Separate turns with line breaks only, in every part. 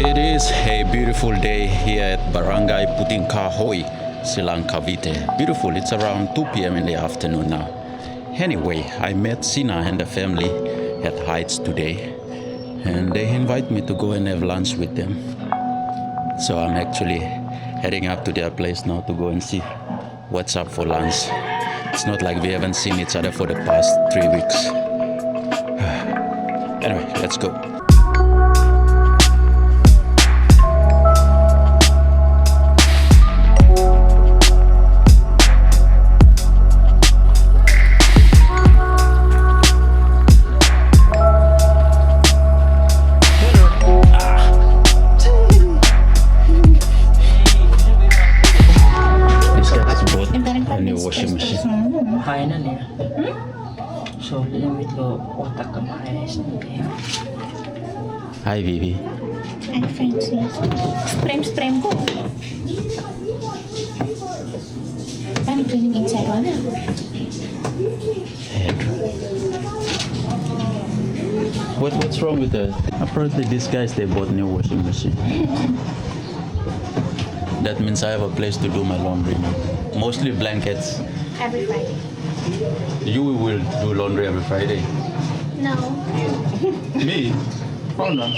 It is a beautiful day here at Barangay Putingkahoy, Silang Cavite. Beautiful, it's around 2 p.m. in the afternoon now. Anyway, I met Sina and the family at Heights today, and they invite me to go and have lunch with them. So I'm actually heading up to their place now to go and see what's up for lunch. It's not like we haven't seen each other for the past 3 weeks. Anyway, let's go. Washing machine.
Kainan ya. So, limit ko otak ka makainis niya.
Hi, Vivi.
Hi, Francis. Sprem ko. Paano cleaning inside wala?
What's wrong with that? Apparently, these guys, they bought new washing machine. That means I have a place to do my laundry now. Mostly blankets.
Every Friday.
You will do laundry every Friday.
No.
Me? Oh no.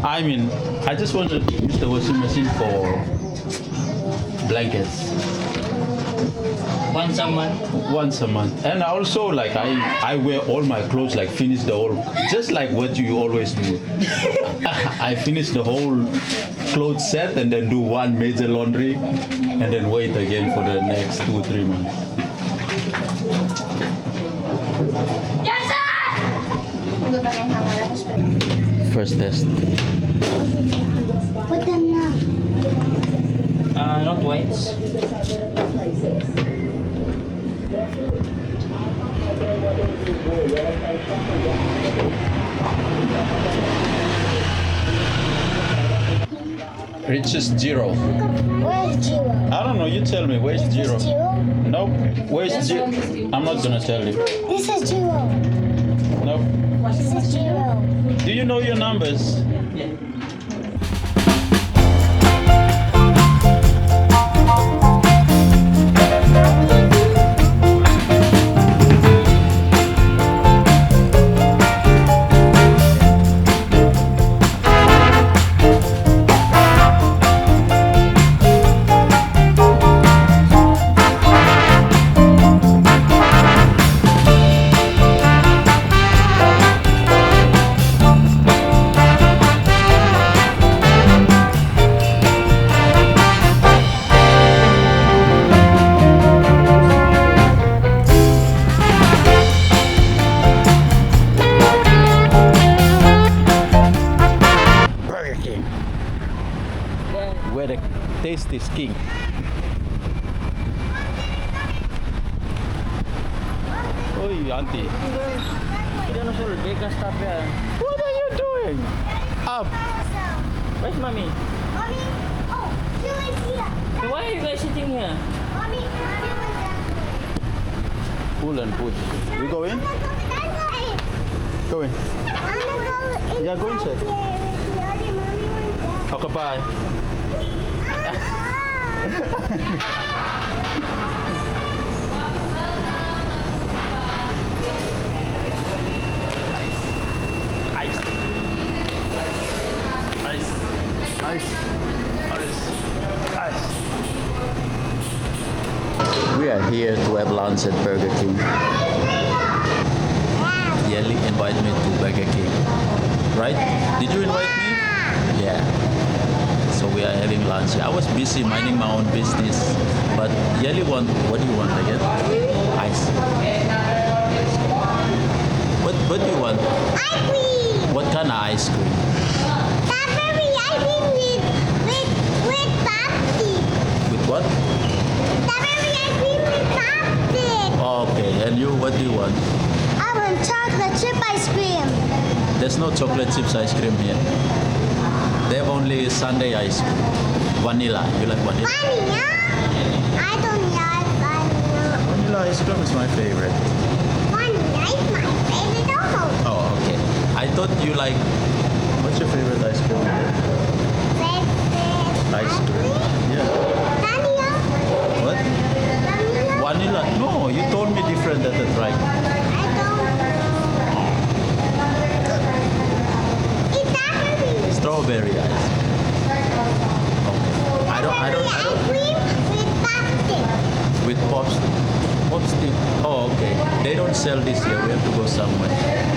I mean, I just want to use the washing machine for blankets.
Once a month.
Once a month. And also, like, I wear all my clothes, like, finish the whole, just like what you always do. I finish the whole clothes set and then do one major laundry and then wait again for the next 2 or 3 months.
Yes, sir!
First test.
Put them now.
Not whites.
Reaches 0.
Where's zero?
I don't know, you tell me, where's
Is
0?
this zero?
Nope. Where's 0? I'm not gonna tell you.
This is zero.
Nope.
This is zero.
Do you know your numbers? Where the taste is king. Oi, auntie. What are you doing? Up.
Where's mommy?
Mommy, oh, she is here.
Why are you guys sitting here?
Mommy was
Pull and push. You go in? Go in. Yeah, go inside. Okay, bye. Ice. Ice. Ice. Ice. We are here to have lunch at Burger King. Yeli invited me to Burger King. Right? Did you invite me? Yeah. So we are having lunch. I was busy minding my own business. But Yeli what do you want again? Ice. What do you want?
Ice cream.
What kind of ice cream?
Strawberry ice cream with popsicle.
With what?
Strawberry ice cream with popsicle.
Okay, and you, what do you want?
I want chocolate chip ice cream.
There's no chocolate chips ice cream here. They have only sundae ice cream. Vanilla. You like vanilla?
Vanilla? I don't like vanilla.
Vanilla ice cream is my favorite.
Vanilla is my favorite also.
Oh, okay. I thought you like. What's your favorite ice cream? Strawberry ice. Okay. I don't.
Cream with plastic.
With pops. Popstick. Oh, okay. They don't sell this here. We have to go somewhere.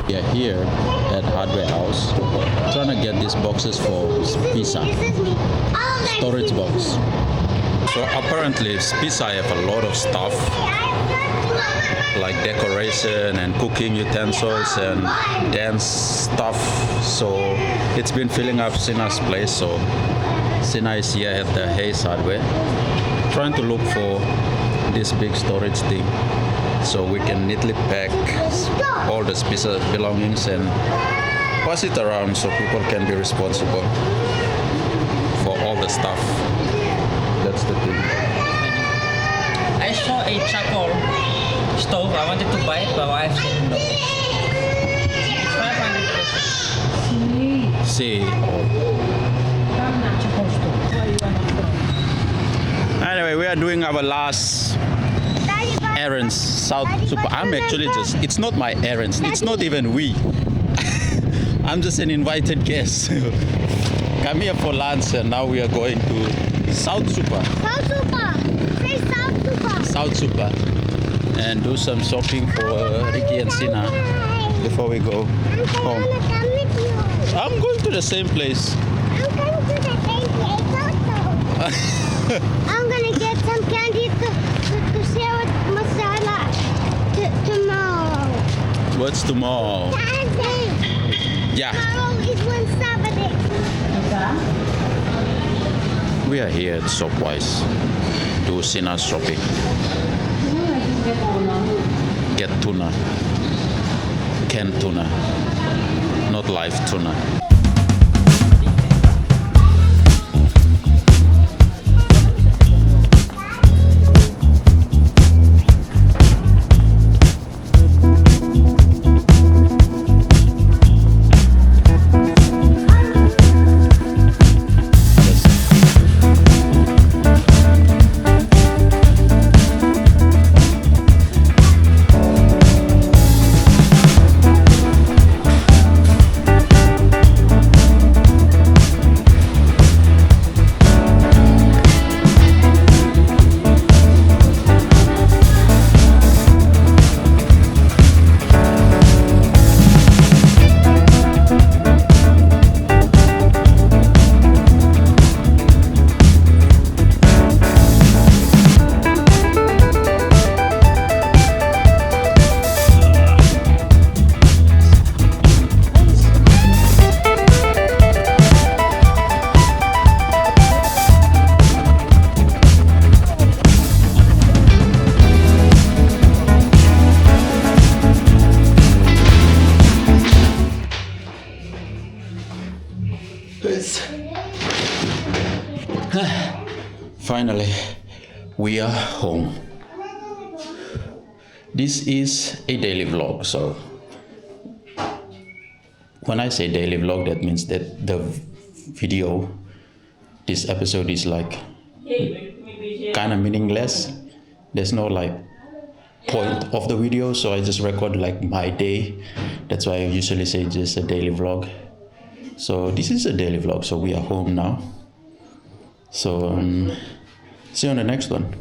We are here at hardware house trying to get these boxes for pizza storage box. So apparently pizza have a lot of stuff like decoration and cooking utensils and dance stuff, so it's been filling up Sina's place. So Sina is here at the Hayes hardware trying to look for this big storage thing so we can neatly pack all the pizza belongings and pass it around so people can be responsible for all the stuff. That's the thing.
I saw a charcoal stove. I wanted to buy it, but my wife said no. It's 500 pesos.
See.
Charcoal stove.
Anyway, we are doing our last errands South Super. I'm actually just, it's not my errands, it's not even we. I'm just an invited guest. Come here for lunch and now we are going to South Super.
South Super. Say South Super.
South Super. And do some shopping for Ricky and Sina before we go home.
Come with you.
I'm going to the same place.
I'm going to the same place also. I'm gonna get some candy to share with Masala tomorrow.
What's tomorrow?
Saturday.
Yeah.
Tomorrow is one Saturday.
We are here at Shopwise. Do Sina's shopping. Get tuna. Canned tuna. Not live tuna. Finally, we are home. This is a daily vlog, so when I say daily vlog, that means that the video, this episode is like kind of meaningless. There's no like point of the video, so I just record like my day. That's why I usually say just a daily vlog. So this is a daily vlog, so we are home now. So see you on the next one.